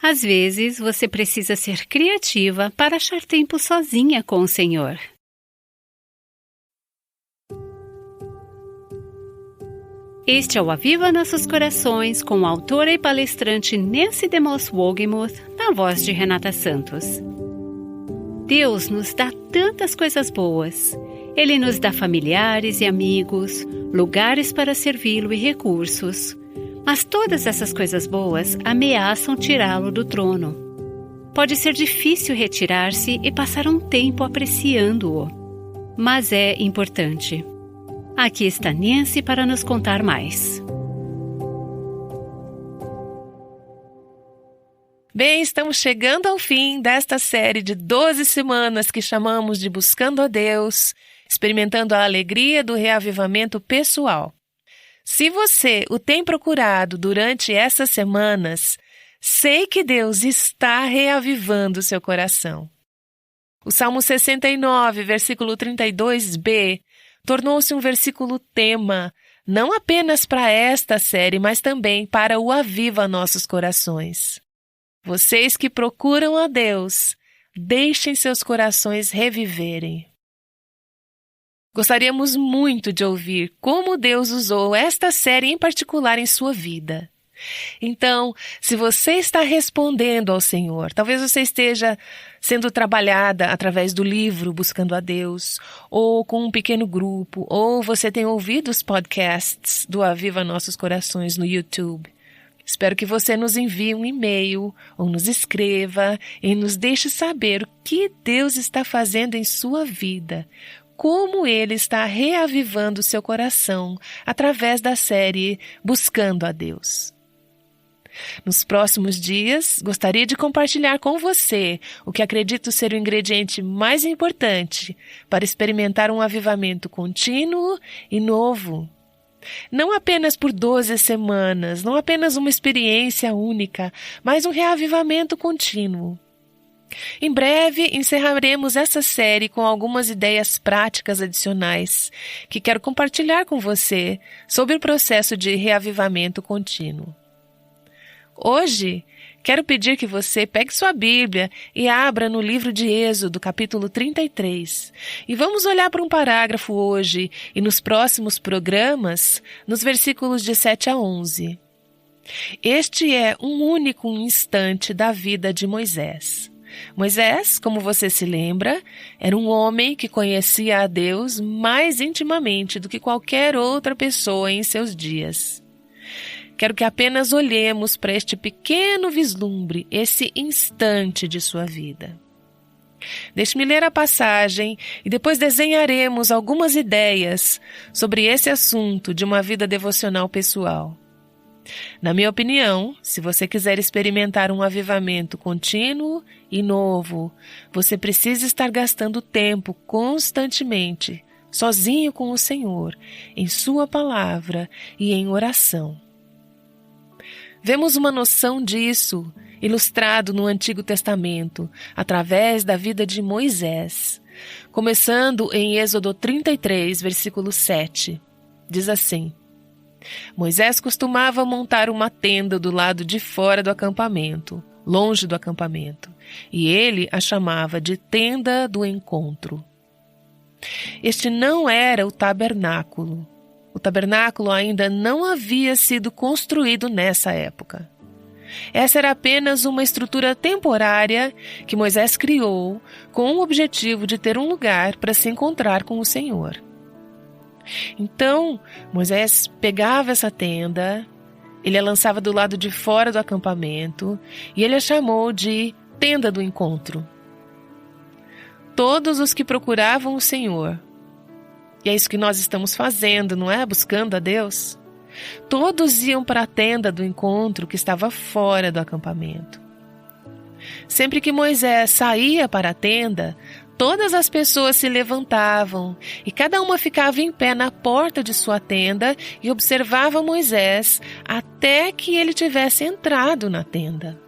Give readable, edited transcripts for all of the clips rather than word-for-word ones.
Às vezes, você precisa ser criativa para achar tempo sozinha com o Senhor. Este é o Aviva Nossos Corações com a autora e palestrante Nancy DeMoss Wogemuth, na voz de Renata Santos. Deus nos dá tantas coisas boas. Ele nos dá familiares e amigos, lugares para servi-lo e recursos. Mas todas essas coisas boas ameaçam tirá-lo do trono. Pode ser difícil retirar-se e passar um tempo apreciando-o. Mas é importante. Aqui está Nancy para nos contar mais. Bem, estamos chegando ao fim desta série de 12 semanas que chamamos de Buscando a Deus, experimentando a alegria do reavivamento pessoal. Se você o tem procurado durante essas semanas, sei que Deus está reavivando seu coração. O Salmo 69, versículo 32b, tornou-se um versículo tema, não apenas para esta série, mas também para o Aviva Nossos Corações. Vocês que procuram a Deus, deixem seus corações reviverem. Gostaríamos muito de ouvir como Deus usou esta série em particular em sua vida. Então, se você está respondendo ao Senhor, talvez você esteja sendo trabalhada através do livro Buscando a Deus, ou com um pequeno grupo, ou você tem ouvido os podcasts do Aviva Nossos Corações no YouTube. Espero que você nos envie um e-mail ou nos escreva e nos deixe saber o que Deus está fazendo em sua vida, como Ele está reavivando seu coração através da série Buscando a Deus. Nos próximos dias, gostaria de compartilhar com você o que acredito ser o ingrediente mais importante para experimentar um avivamento contínuo e novo. Não apenas por 12 semanas, não apenas uma experiência única, mas um reavivamento contínuo. Em breve, encerraremos essa série com algumas ideias práticas adicionais que quero compartilhar com você sobre o processo de reavivamento contínuo. Hoje, quero pedir que você pegue sua Bíblia e abra no livro de Êxodo, capítulo 33. E vamos olhar para um parágrafo hoje e nos próximos programas, nos versículos de 7 a 11. Este é um único instante da vida de Moisés. Moisés, como você se lembra, era um homem que conhecia a Deus mais intimamente do que qualquer outra pessoa em seus dias. Quero que apenas olhemos para este pequeno vislumbre, esse instante de sua vida. Deixe-me ler a passagem e depois desenharemos algumas ideias sobre esse assunto de uma vida devocional pessoal. Na minha opinião, se você quiser experimentar um avivamento contínuo e novo, você precisa estar gastando tempo constantemente, sozinho com o Senhor, em sua palavra e em oração. Vemos uma noção disso ilustrado no Antigo Testamento, através da vida de Moisés, começando em Êxodo 33, versículo 7. Diz assim: Moisés costumava montar uma tenda do lado de fora do acampamento, longe do acampamento, e ele a chamava de tenda do encontro. Este não era o tabernáculo. O tabernáculo ainda não havia sido construído nessa época. Essa era apenas uma estrutura temporária que Moisés criou com o objetivo de ter um lugar para se encontrar com o Senhor. Então, Moisés pegava essa tenda, ele a lançava do lado de fora do acampamento e ele a chamou de tenda do encontro. Todos os que procuravam o Senhor, e é isso que nós estamos fazendo, não é? Buscando a Deus. Todos iam para a tenda do encontro que estava fora do acampamento. Sempre que Moisés saía para a tenda, todas as pessoas se levantavam e cada uma ficava em pé na porta de sua tenda e observava Moisés até que ele tivesse entrado na tenda.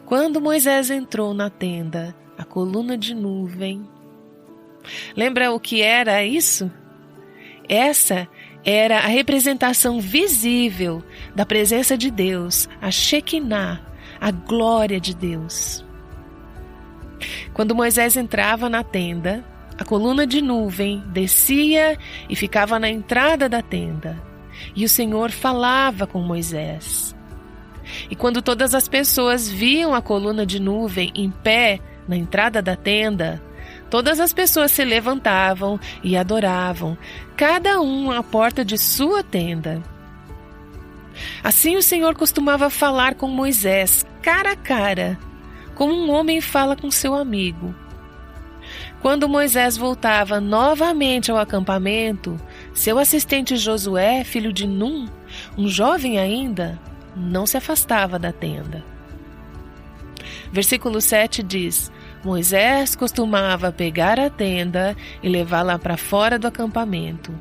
Quando Moisés entrou na tenda, a coluna de nuvem... Lembra o que era isso? Essa era a representação visível da presença de Deus, a Shekinah, a glória de Deus. Quando Moisés entrava na tenda, a coluna de nuvem descia e ficava na entrada da tenda, e o Senhor falava com Moisés. E quando todas as pessoas viam a coluna de nuvem em pé na entrada da tenda, todas as pessoas se levantavam e adoravam, cada um à porta de sua tenda. Assim o Senhor costumava falar com Moisés, cara a cara, como um homem fala com seu amigo. Quando Moisés voltava novamente ao acampamento, seu assistente Josué, filho de Num, um jovem ainda, não se afastava da tenda. Versículo 7 diz: Moisés costumava pegar a tenda e levá-la para fora do acampamento,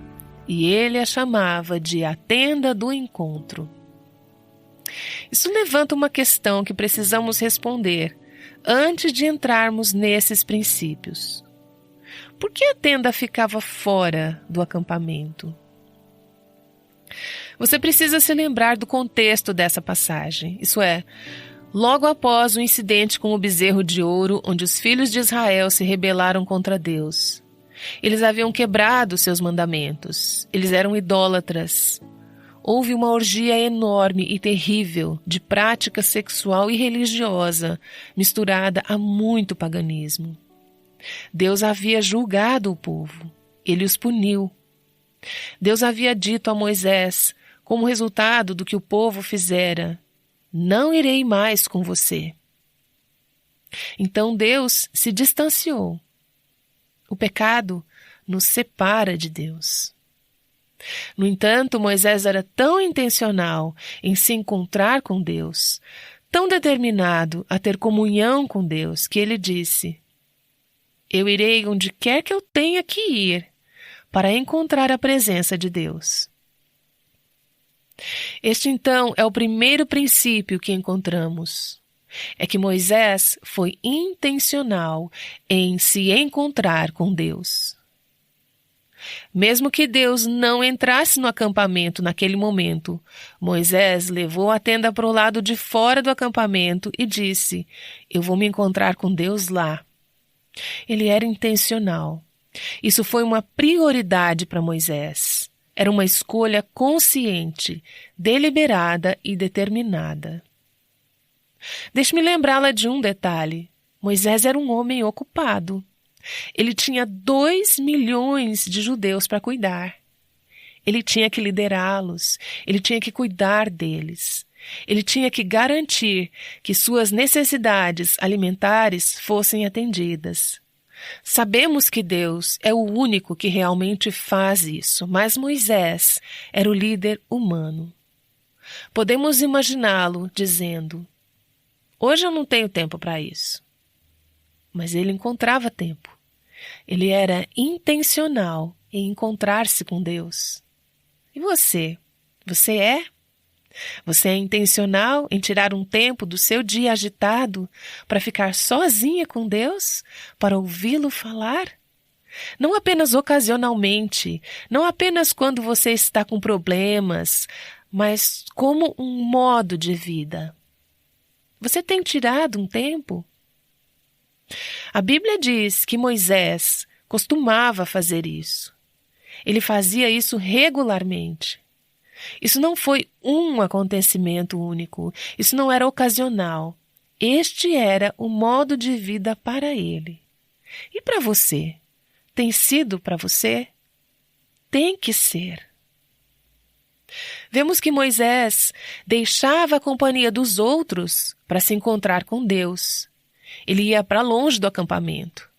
e ele a chamava de a tenda do encontro. Isso levanta uma questão que precisamos responder antes de entrarmos nesses princípios. Por que a tenda ficava fora do acampamento? Você precisa se lembrar do contexto dessa passagem, isso é, logo após o incidente com o bezerro de ouro, onde os filhos de Israel se rebelaram contra Deus. Eles haviam quebrado seus mandamentos, eles eram idólatras. Houve uma orgia enorme e terrível de prática sexual e religiosa, misturada a muito paganismo. Deus havia julgado o povo, ele os puniu. Deus havia dito a Moisés, como resultado do que o povo fizera: não irei mais com você. Então Deus se distanciou. O pecado nos separa de Deus. No entanto, Moisés era tão intencional em se encontrar com Deus, tão determinado a ter comunhão com Deus, que ele disse: eu irei onde quer que eu tenha que ir para encontrar a presença de Deus. Este, então, é o primeiro princípio que encontramos. É que Moisés foi intencional em se encontrar com Deus. Mesmo que Deus não entrasse no acampamento naquele momento, Moisés levou a tenda para o lado de fora do acampamento e disse: eu vou me encontrar com Deus lá. Ele era intencional. Isso foi uma prioridade para Moisés. Era uma escolha consciente, deliberada e determinada. Deixe-me lembrá-la de um detalhe. Moisés era um homem ocupado. Ele tinha 2 milhões de judeus para cuidar. Ele tinha que liderá-los, ele tinha que cuidar deles. Ele tinha que garantir que suas necessidades alimentares fossem atendidas. Sabemos que Deus é o único que realmente faz isso, mas Moisés era o líder humano. Podemos imaginá-lo dizendo: hoje eu não tenho tempo para isso. Mas ele encontrava tempo. Ele era intencional em encontrar-se com Deus. E você? Você é? Você é intencional em tirar um tempo do seu dia agitado para ficar sozinha com Deus, para ouvi-lo falar? Não apenas ocasionalmente, não apenas quando você está com problemas, mas como um modo de vida. Você tem tirado um tempo? A Bíblia diz que Moisés costumava fazer isso. Ele fazia isso regularmente. Isso não foi um acontecimento único, isso não era ocasional. Este era o modo de vida para ele. E para você? Tem sido para você? Tem que ser. Vemos que Moisés deixava a companhia dos outros para se encontrar com Deus. Ele ia para longe do acampamento.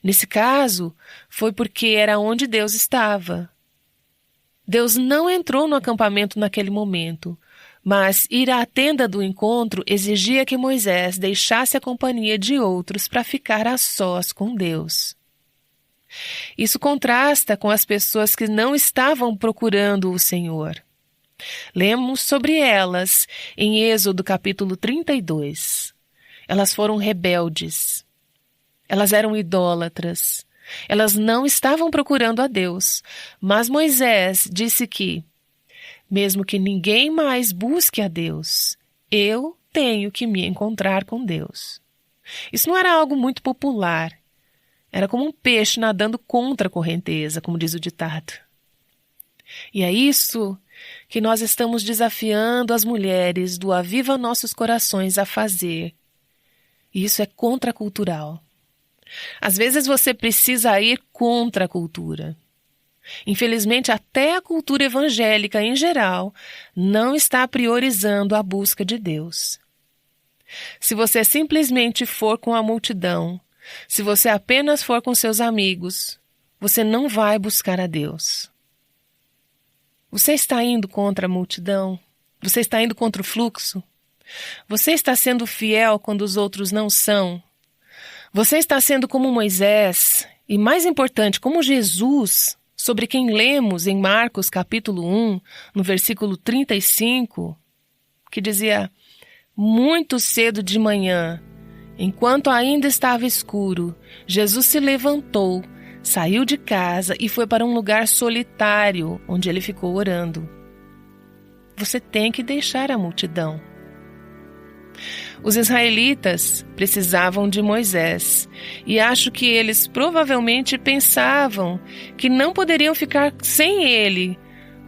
Nesse caso, foi porque era onde Deus estava. Deus não entrou no acampamento naquele momento, mas ir à tenda do encontro exigia que Moisés deixasse a companhia de outros para ficar a sós com Deus. Isso contrasta com as pessoas que não estavam procurando o Senhor. Lemos sobre elas em Êxodo capítulo 32. Elas foram rebeldes. Elas eram idólatras. Elas não estavam procurando a Deus, mas Moisés disse que, mesmo que ninguém mais busque a Deus, eu tenho que me encontrar com Deus. Isso não era algo muito popular. Era como um peixe nadando contra a correnteza, como diz o ditado. E é isso que nós estamos desafiando as mulheres do Aviva Nossos Corações a fazer. E isso é contracultural. Às vezes você precisa ir contra a cultura. Infelizmente, até a cultura evangélica em geral não está priorizando a busca de Deus. Se você simplesmente for com a multidão, se você apenas for com seus amigos, você não vai buscar a Deus. Você está indo contra a multidão? Você está indo contra o fluxo? Você está sendo fiel quando os outros não são? Você está sendo como Moisés e, mais importante, como Jesus, sobre quem lemos em Marcos capítulo 1, no versículo 35, que dizia: muito cedo de manhã, enquanto ainda estava escuro, Jesus se levantou, saiu de casa e foi para um lugar solitário, onde ele ficou orando. Você tem que deixar a multidão. Os israelitas precisavam de Moisés, e acho que eles provavelmente pensavam que não poderiam ficar sem ele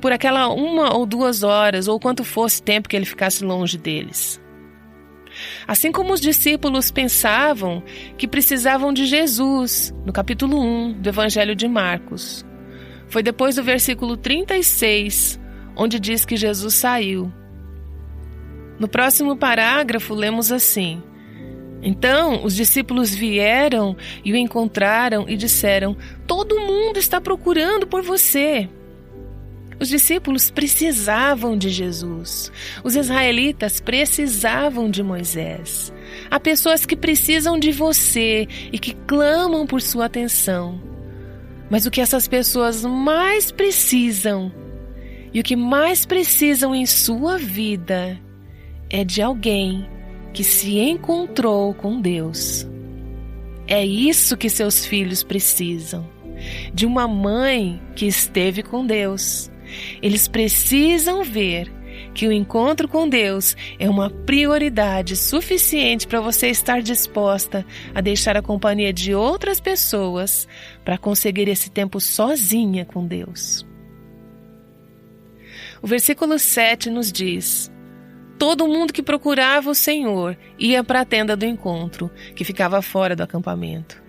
por aquela 1 ou 2 horas, ou quanto fosse tempo que ele ficasse longe deles. Assim como os discípulos pensavam que precisavam de Jesus, no capítulo 1 do Evangelho de Marcos. Foi depois do versículo 36, onde diz que Jesus saiu. No próximo parágrafo, lemos assim: então os discípulos vieram e o encontraram e disseram: todo mundo está procurando por você. Os discípulos precisavam de Jesus. Os israelitas precisavam de Moisés. Há pessoas que precisam de você e que clamam por sua atenção. Mas o que essas pessoas mais precisam, e o que mais precisam em sua vida, é de alguém que se encontrou com Deus. É isso que seus filhos precisam, de uma mãe que esteve com Deus. Eles precisam ver que o encontro com Deus é uma prioridade suficiente para você estar disposta a deixar a companhia de outras pessoas para conseguir esse tempo sozinha com Deus. O versículo 7 nos diz: todo mundo que procurava o Senhor ia para a tenda do encontro, que ficava fora do acampamento.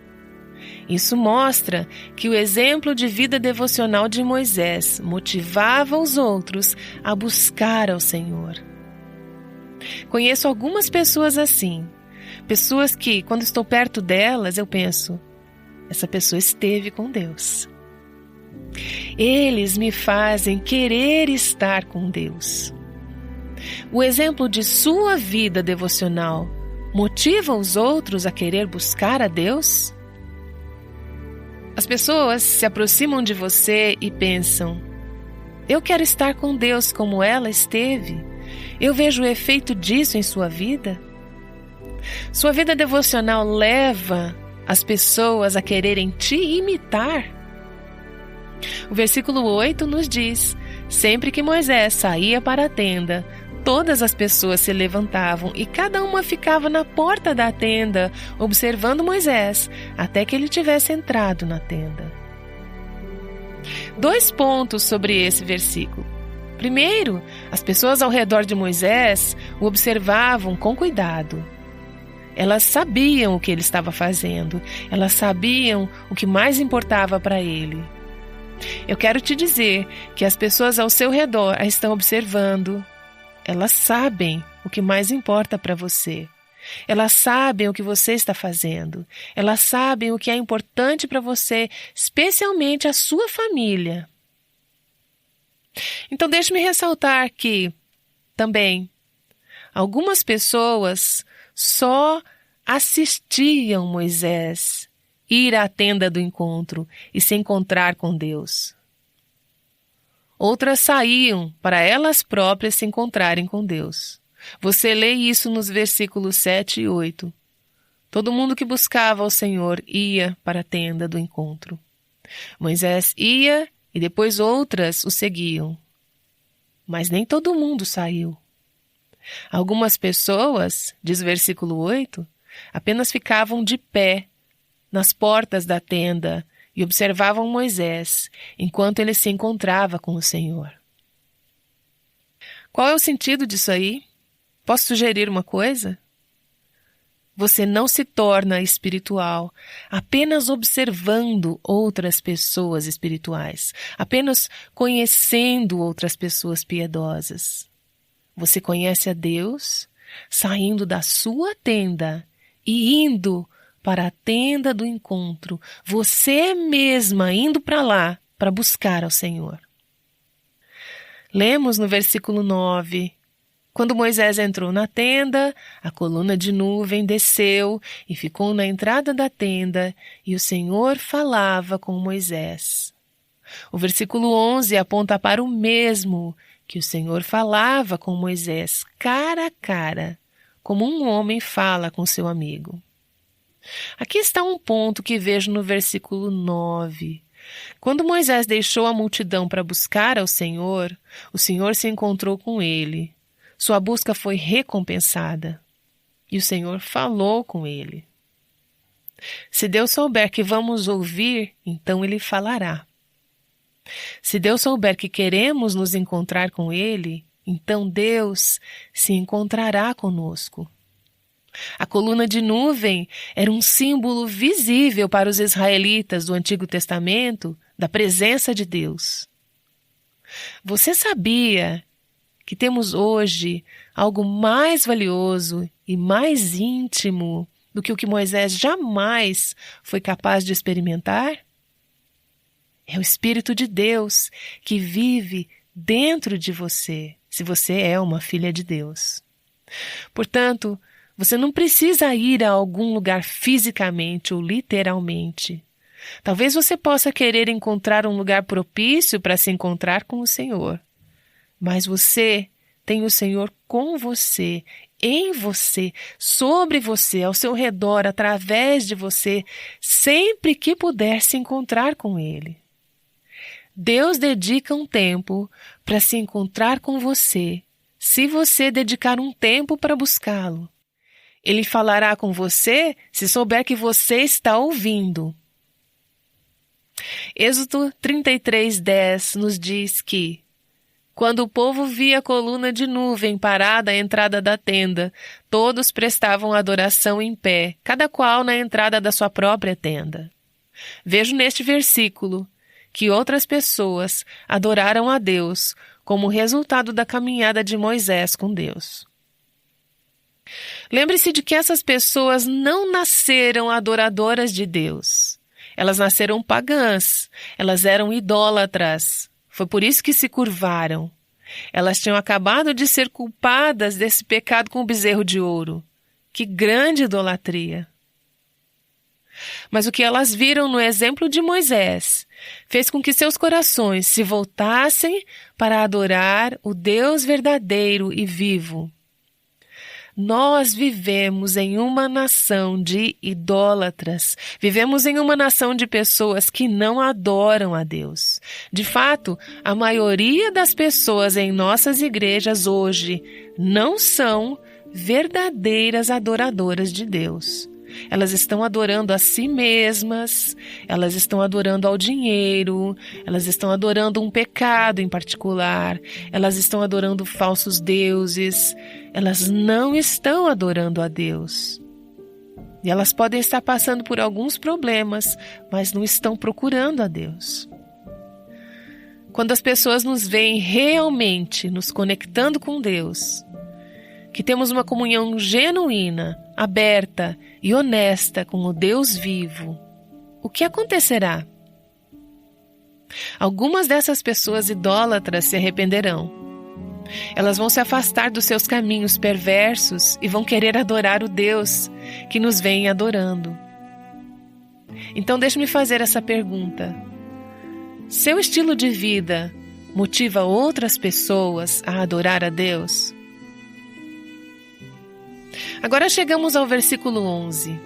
Isso mostra que o exemplo de vida devocional de Moisés motivava os outros a buscar ao Senhor. Conheço algumas pessoas assim, pessoas que, quando estou perto delas, eu penso: essa pessoa esteve com Deus. Eles me fazem querer estar com Deus. O exemplo de sua vida devocional motiva os outros a querer buscar a Deus? As pessoas se aproximam de você e pensam: eu quero estar com Deus como ela esteve. Eu vejo o efeito disso em sua vida. Sua vida devocional leva as pessoas a quererem te imitar. O versículo 8 nos diz: sempre que Moisés saía para a tenda, todas as pessoas se levantavam e cada uma ficava na porta da tenda, observando Moisés, até que ele tivesse entrado na tenda. 2 pontos sobre esse versículo. Primeiro, as pessoas ao redor de Moisés o observavam com cuidado. Elas sabiam o que ele estava fazendo, elas sabiam o que mais importava para ele. Eu quero te dizer que as pessoas ao seu redor a estão observando. Elas sabem o que mais importa para você. Elas sabem o que você está fazendo. Elas sabem o que é importante para você, especialmente a sua família. Então, deixe-me ressaltar que, também, algumas pessoas só assistiam Moisés ir à tenda do encontro e se encontrar com Deus. Outras saíam para elas próprias se encontrarem com Deus. Você lê isso nos versículos 7 e 8. Todo mundo que buscava ao Senhor ia para a tenda do encontro. Moisés ia e depois outras o seguiam. Mas nem todo mundo saiu. Algumas pessoas, diz o versículo 8, apenas ficavam de pé nas portas da tenda e observavam Moisés enquanto ele se encontrava com o Senhor. Qual é o sentido disso aí? Posso sugerir uma coisa? Você não se torna espiritual apenas observando outras pessoas espirituais, apenas conhecendo outras pessoas piedosas. Você conhece a Deus saindo da sua tenda e indo para a tenda do encontro, você mesma indo para lá para buscar ao Senhor. Lemos no versículo 9, quando Moisés entrou na tenda, a coluna de nuvem desceu e ficou na entrada da tenda, e o Senhor falava com Moisés. O versículo 11 aponta para o mesmo, que o Senhor falava com Moisés cara a cara, como um homem fala com seu amigo. Aqui está um ponto que vejo no versículo 9. Quando Moisés deixou a multidão para buscar ao Senhor, o Senhor se encontrou com ele. Sua busca foi recompensada. E o Senhor falou com ele. Se Deus souber que vamos ouvir, então Ele falará. Se Deus souber que queremos nos encontrar com Ele, então Deus se encontrará conosco. A coluna de nuvem era um símbolo visível para os israelitas do Antigo Testamento da presença de Deus. Você sabia que temos hoje algo mais valioso e mais íntimo do que o que Moisés jamais foi capaz de experimentar? É o Espírito de Deus que vive dentro de você, se você é uma filha de Deus. Portanto, você não precisa ir a algum lugar fisicamente ou literalmente. Talvez você possa querer encontrar um lugar propício para se encontrar com o Senhor. Mas você tem o Senhor com você, em você, sobre você, ao seu redor, através de você, sempre que puder se encontrar com Ele. Deus dedica um tempo para se encontrar com você, se você dedicar um tempo para buscá-lo. Ele falará com você se souber que você está ouvindo. Êxodo 33:10 nos diz que, quando o povo via a coluna de nuvem parada à entrada da tenda, todos prestavam adoração em pé, cada qual na entrada da sua própria tenda. Vejo neste versículo que outras pessoas adoraram a Deus como resultado da caminhada de Moisés com Deus. Lembre-se de que essas pessoas não nasceram adoradoras de Deus. Elas nasceram pagãs, elas eram idólatras. Foi por isso que se curvaram. Elas tinham acabado de ser culpadas desse pecado com o bezerro de ouro. Que grande idolatria! Mas o que elas viram no exemplo de Moisés fez com que seus corações se voltassem para adorar o Deus verdadeiro e vivo. Nós vivemos em uma nação de idólatras. Vivemos em uma nação de pessoas que não adoram a Deus. De fato, a maioria das pessoas em nossas igrejas hoje não são verdadeiras adoradoras de Deus. Elas estão adorando a si mesmas, elas estão adorando ao dinheiro, elas estão adorando um pecado em particular, elas estão adorando falsos deuses, elas não estão adorando a Deus. E elas podem estar passando por alguns problemas, mas não estão procurando a Deus. Quando as pessoas nos veem realmente nos conectando com Deus, que temos uma comunhão genuína, aberta e honesta com o Deus vivo, o que acontecerá? Algumas dessas pessoas idólatras se arrependerão. Elas vão se afastar dos seus caminhos perversos e vão querer adorar o Deus que nos vem adorando. Então deixe-me fazer essa pergunta. Seu estilo de vida motiva outras pessoas a adorar a Deus? Agora chegamos ao versículo 11.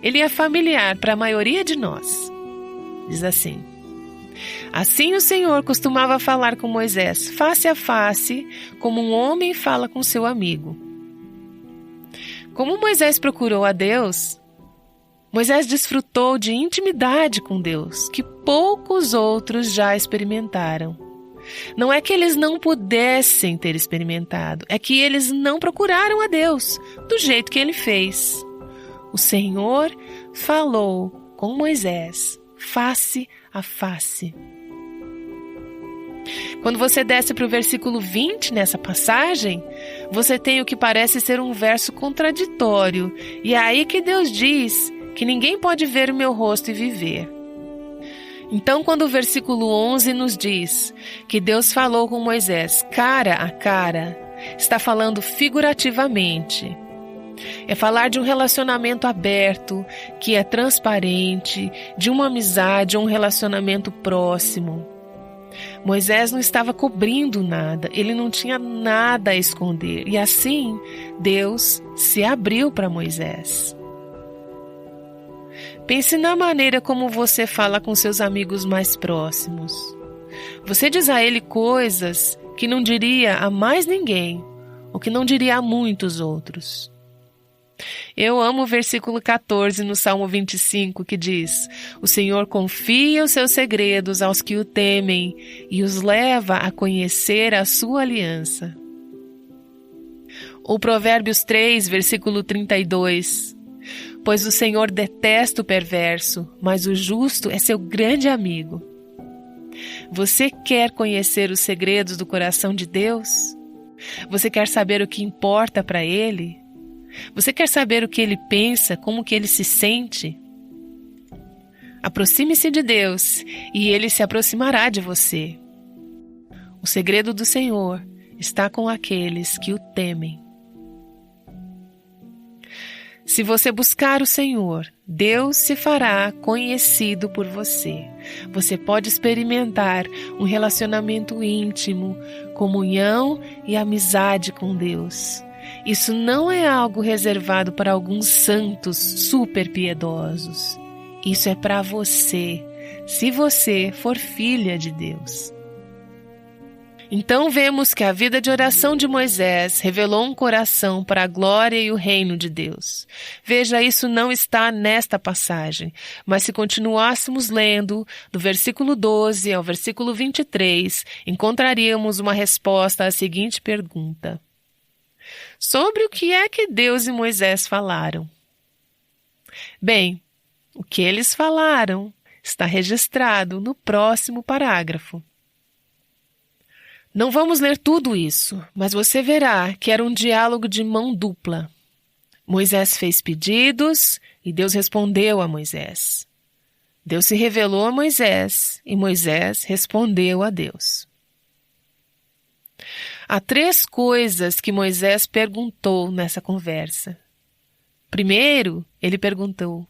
Ele é familiar para a maioria de nós. Diz assim: Assim o Senhor costumava falar com Moisés, face a face, como um homem fala com seu amigo. Como Moisés procurou a Deus, Moisés desfrutou de intimidade com Deus, que poucos outros já experimentaram. Não é que eles não pudessem ter experimentado, é que eles não procuraram a Deus do jeito que ele fez. O Senhor falou com Moisés, face a face. Quando você desce para o versículo 20 nessa passagem, você tem o que parece ser um verso contraditório. E é aí que Deus diz que ninguém pode ver o meu rosto e viver. Então, quando o versículo 11 nos diz que Deus falou com Moisés cara a cara, está falando figurativamente. É falar de um relacionamento aberto, que é transparente, de uma amizade, um relacionamento próximo. Moisés não estava cobrindo nada, ele não tinha nada a esconder. E assim, Deus se abriu para Moisés. Pense na maneira como você fala com seus amigos mais próximos. Você diz a ele coisas que não diria a mais ninguém, ou que não diria a muitos outros. Eu amo o versículo 14 no Salmo 25, que diz: o Senhor confia os seus segredos aos que o temem e os leva a conhecer a sua aliança. Ou Provérbios 3, versículo 32. Pois o Senhor detesta o perverso, mas o justo é seu grande amigo. Você quer conhecer os segredos do coração de Deus? Você quer saber o que importa para Ele? Você quer saber o que Ele pensa, como que Ele se sente? Aproxime-se de Deus e Ele se aproximará de você. O segredo do Senhor está com aqueles que o temem. Se você buscar o Senhor, Deus se fará conhecido por você. Você pode experimentar um relacionamento íntimo, comunhão e amizade com Deus. Isso não é algo reservado para alguns santos super piedosos. Isso é para você, se você for filha de Deus. Então vemos que a vida de oração de Moisés revelou um coração para a glória e o reino de Deus. Veja, isso não está nesta passagem, mas se continuássemos lendo, do versículo 12 ao versículo 23, encontraríamos uma resposta à seguinte pergunta: sobre o que é que Deus e Moisés falaram? Bem, o que eles falaram está registrado no próximo parágrafo. Não vamos ler tudo isso, mas você verá que era um diálogo de mão dupla. Moisés fez pedidos e Deus respondeu a Moisés. Deus se revelou a Moisés e Moisés respondeu a Deus. Há 3 coisas que Moisés perguntou nessa conversa. Primeiro, ele perguntou: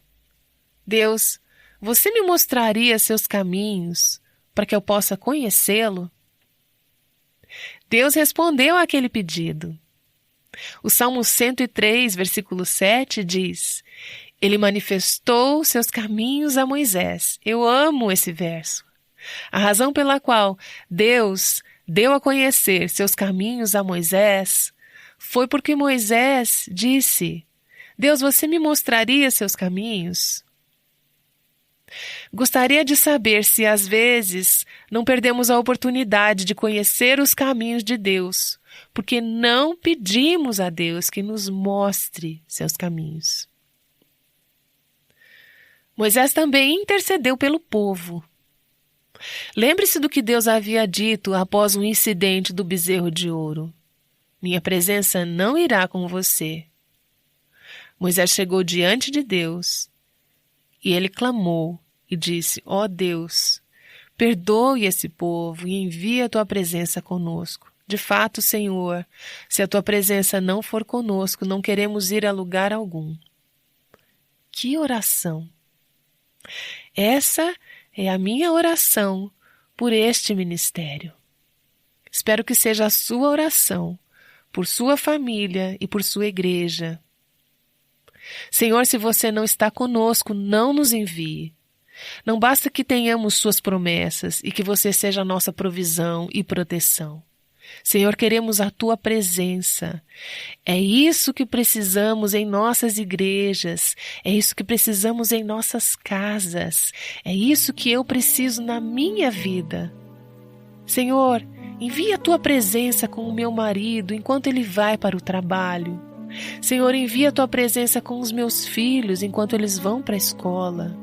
Deus, você me mostraria seus caminhos para que eu possa conhecê-lo? Deus respondeu àquele pedido. O Salmo 103, versículo 7 diz: Ele manifestou seus caminhos a Moisés. Eu amo esse verso. A razão pela qual Deus deu a conhecer seus caminhos a Moisés foi porque Moisés disse: Deus, você me mostraria seus caminhos? Gostaria de saber se às vezes não perdemos a oportunidade de conhecer os caminhos de Deus, porque não pedimos a Deus que nos mostre seus caminhos. Moisés também intercedeu pelo povo. Lembre-se do que Deus havia dito após o incidente do bezerro de ouro: minha presença não irá com você. Moisés chegou diante de Deus e ele clamou e disse: ó Deus, perdoe esse povo e envia a tua presença conosco. De fato, Senhor, se a tua presença não for conosco, não queremos ir a lugar algum. Que oração! Essa é a minha oração por este ministério. Espero que seja a sua oração por sua família e por sua igreja. Senhor, se você não está conosco, não nos envie. Não basta que tenhamos suas promessas e que você seja a nossa provisão e proteção. Senhor, queremos a tua presença. É isso que precisamos em nossas igrejas, é isso que precisamos em nossas casas, é isso que eu preciso na minha vida. Senhor, envia a tua presença com o meu marido enquanto ele vai para o trabalho. Senhor, envia a tua presença com os meus filhos enquanto eles vão para a escola.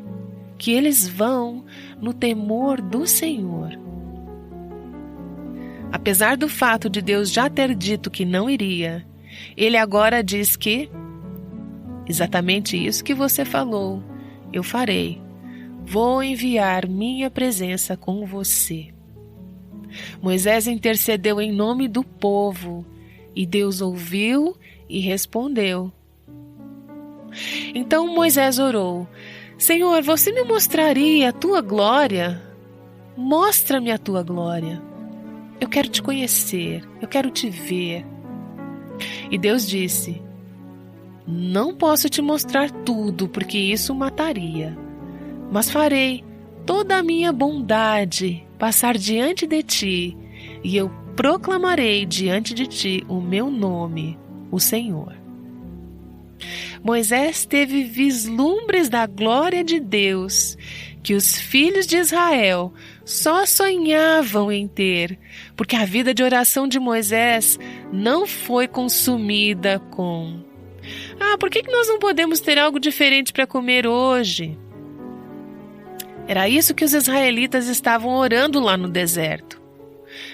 Que eles vão no temor do Senhor. Apesar do fato de Deus já ter dito que não iria, Ele agora diz que exatamente isso que você falou, eu farei. Vou enviar minha presença com você. Moisés intercedeu em nome do povo e Deus ouviu e respondeu. Então Moisés orou: Senhor, você me mostraria a tua glória? Mostra-me a tua glória. Eu quero te conhecer, eu quero te ver. E Deus disse: não posso te mostrar tudo, porque isso mataria. Mas farei toda a minha bondade passar diante de ti, e eu proclamarei diante de ti o meu nome, o Senhor. Moisés teve vislumbres da glória de Deus que os filhos de Israel só sonhavam em ter, porque a vida de oração de Moisés não foi consumida com: por que nós não podemos ter algo diferente para comer hoje? Era isso que os israelitas estavam orando lá no deserto.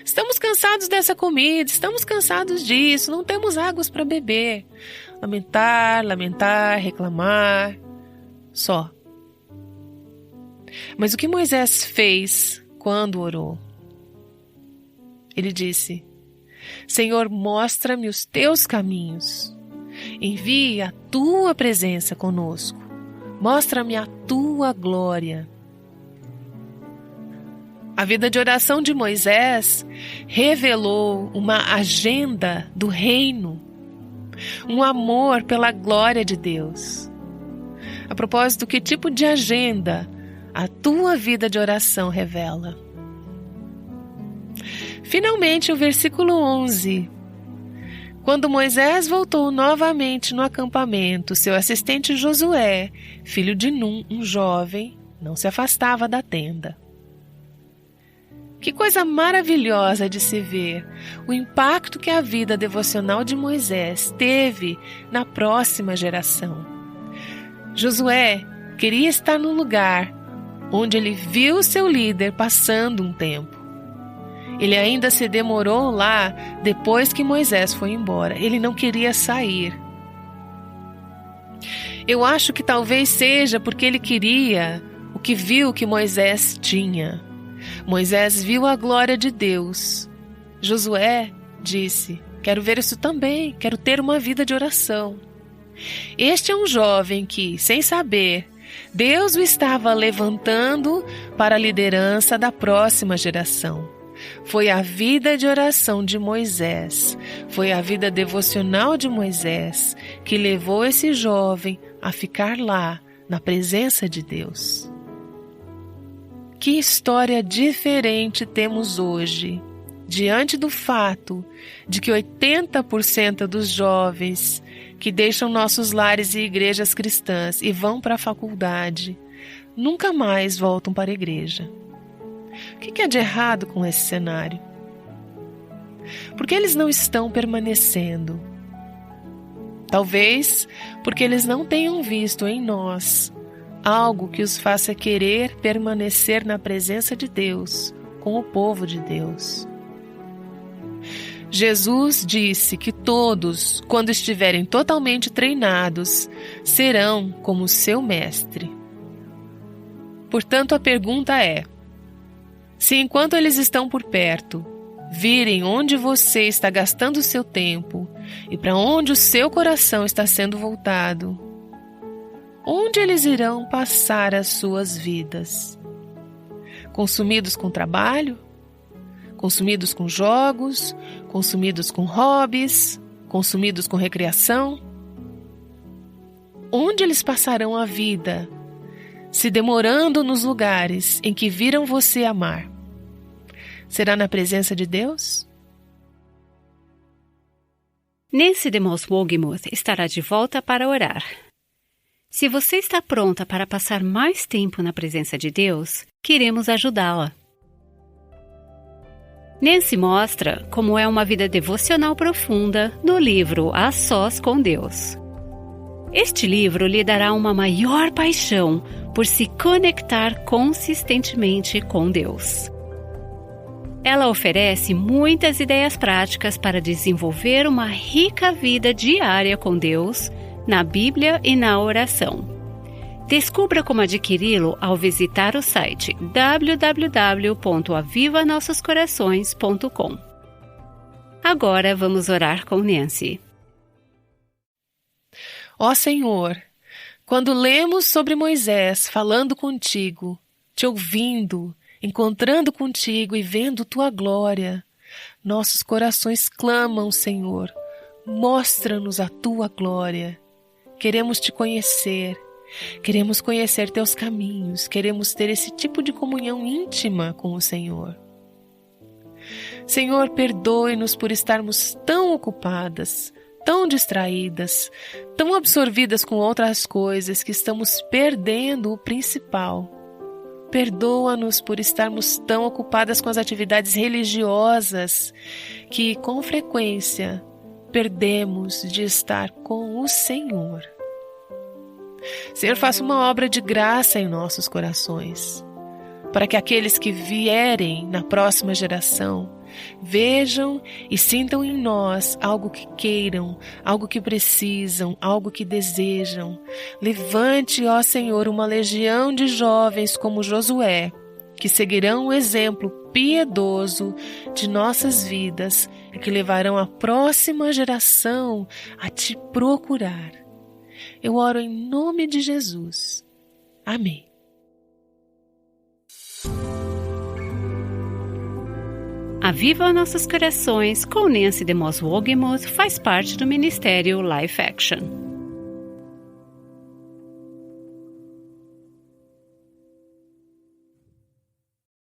Estamos cansados dessa comida, estamos cansados disso, não temos águas para beber. Lamentar, reclamar, só. Mas o que Moisés fez quando orou? Ele disse: Senhor, mostra-me os teus caminhos. Envie a tua presença conosco. Mostra-me a tua glória. A vida de oração de Moisés revelou uma agenda do reino, um amor pela glória de Deus. A propósito, que tipo de agenda a tua vida de oração revela? Finalmente, o versículo 11. Quando Moisés voltou novamente no acampamento, seu assistente Josué, filho de Num, um jovem, não se afastava da tenda. Que coisa maravilhosa de se ver o impacto que a vida devocional de Moisés teve na próxima geração. Josué queria estar no lugar onde ele viu seu líder passando um tempo. Ele ainda se demorou lá depois que Moisés foi embora. Ele não queria sair. Eu acho que talvez seja porque ele queria o que viu que Moisés tinha. Moisés viu a glória de Deus. Josué disse: quero ver isso também, quero ter uma vida de oração. Este é um jovem que, sem saber, Deus o estava levantando para a liderança da próxima geração. Foi a vida de oração de Moisés, foi a vida devocional de Moisés que levou esse jovem a ficar lá, na presença de Deus. Que história diferente temos hoje, diante do fato de que 80% dos jovens que deixam nossos lares e igrejas cristãs e vão para a faculdade, nunca mais voltam para a igreja. O que há de errado com esse cenário? Por que eles não estão permanecendo? Talvez porque eles não tenham visto em nós algo que os faça querer permanecer na presença de Deus, com o povo de Deus. Jesus disse que todos, quando estiverem totalmente treinados, serão como seu mestre. Portanto, a pergunta é: se enquanto eles estão por perto, virem onde você está gastando o seu tempo e para onde o seu coração está sendo voltado, onde eles irão passar as suas vidas? Consumidos com trabalho? Consumidos com jogos? Consumidos com hobbies? Consumidos com recreação? Onde eles passarão a vida se demorando nos lugares em que viram você amar? Será na presença de Deus? Nancy DeMoss Wogemuth estará de volta para orar. Se você está pronta para passar mais tempo na presença de Deus, queremos ajudá-la. Nancy mostra como é uma vida devocional profunda no livro A Sós com Deus. Este livro lhe dará uma maior paixão por se conectar consistentemente com Deus. Ela oferece muitas ideias práticas para desenvolver uma rica vida diária com Deus, na Bíblia e na oração. Descubra como adquiri-lo ao visitar o site www.avivanossoscorações.com. Agora vamos orar com Nancy. Ó Senhor, quando lemos sobre Moisés falando contigo, te ouvindo, encontrando contigo e vendo tua glória, nossos corações clamam, Senhor, mostra-nos a tua glória. Queremos te conhecer, queremos conhecer teus caminhos, queremos ter esse tipo de comunhão íntima com o Senhor. Senhor, perdoe-nos por estarmos tão ocupadas, tão distraídas, tão absorvidas com outras coisas que estamos perdendo o principal. Perdoa-nos por estarmos tão ocupadas com as atividades religiosas que, com frequência, perdemos de estar com o Senhor. Senhor, faça uma obra de graça em nossos corações, para que aqueles que vierem na próxima geração vejam e sintam em nós algo que queiram, algo que precisam, algo que desejam. Levante, ó Senhor, uma legião de jovens como Josué, que seguirão o exemplo piedoso de nossas vidas e que levarão a próxima geração a te procurar. Eu oro em nome de Jesus. Amém. Aviva Nossos Corações com Nancy DeMoss Wogemuth faz parte do Ministério Life Action.